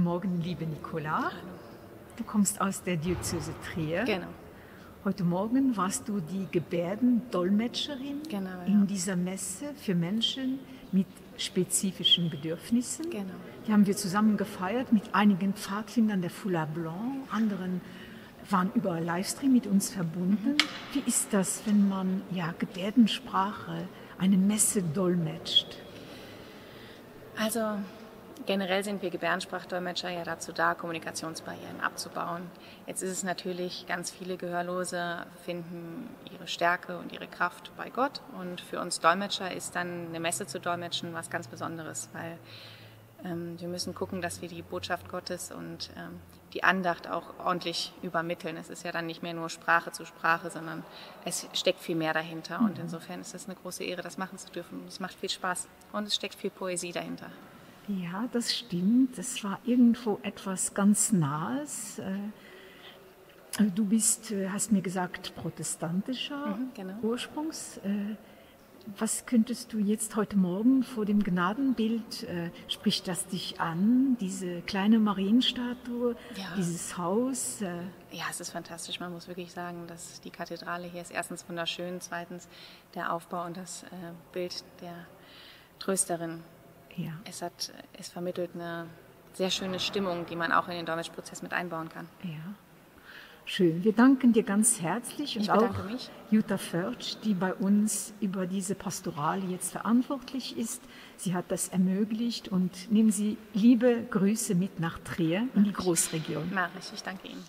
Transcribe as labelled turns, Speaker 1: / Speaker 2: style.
Speaker 1: Guten Morgen, liebe Nicola.
Speaker 2: Hallo.
Speaker 1: Du kommst aus der Diözese Trier.
Speaker 2: Genau.
Speaker 1: Heute Morgen warst du die Gebärdendolmetscherin
Speaker 2: Genau, ja.
Speaker 1: in dieser Messe für Menschen mit spezifischen Bedürfnissen.
Speaker 2: Genau.
Speaker 1: Die haben wir zusammen gefeiert mit einigen Pfadfindern der Foulard Blanc. Anderen waren über Livestream mit uns verbunden. Wie ist das, wenn man Gebärdensprache, eine Messe dolmetscht?
Speaker 2: Also generell sind wir Gebärdensprachdolmetscher ja dazu da, Kommunikationsbarrieren abzubauen. Jetzt ist es natürlich, ganz viele Gehörlose finden ihre Stärke und ihre Kraft bei Gott. Und für uns Dolmetscher ist dann eine Messe zu dolmetschen was ganz Besonderes, weil wir müssen gucken, dass wir die Botschaft Gottes und die Andacht auch ordentlich übermitteln. Es ist ja dann nicht mehr nur Sprache zu Sprache, sondern es steckt viel mehr dahinter. Und insofern ist es eine große Ehre, das machen zu dürfen. Es macht viel Spaß und es steckt viel Poesie dahinter.
Speaker 1: Ja, das stimmt. Es war irgendwo etwas ganz Nahes. Du hast mir gesagt, protestantischer
Speaker 2: Genau.
Speaker 1: Ursprungs. Was könntest du jetzt heute Morgen vor dem Gnadenbild, spricht das dich an, diese kleine Marienstatue,
Speaker 2: Ja.
Speaker 1: dieses Haus?
Speaker 2: Ja, es ist fantastisch. Man muss wirklich sagen, dass die Kathedrale hier ist erstens wunderschön, zweitens der Aufbau und das Bild der Trösterin.
Speaker 1: Ja.
Speaker 2: Es vermittelt eine sehr schöne Stimmung, die man auch in den Dolmetschprozess mit einbauen kann.
Speaker 1: Ja. Schön. Wir danken dir ganz herzlich und
Speaker 2: Ich
Speaker 1: auch
Speaker 2: bedanke mich.
Speaker 1: Jutta Förtsch, die bei uns über diese Pastoral jetzt verantwortlich ist. Sie hat das ermöglicht und nehmen Sie liebe Grüße mit nach Trier in die Großregion.
Speaker 2: Mache ich. Ich danke Ihnen.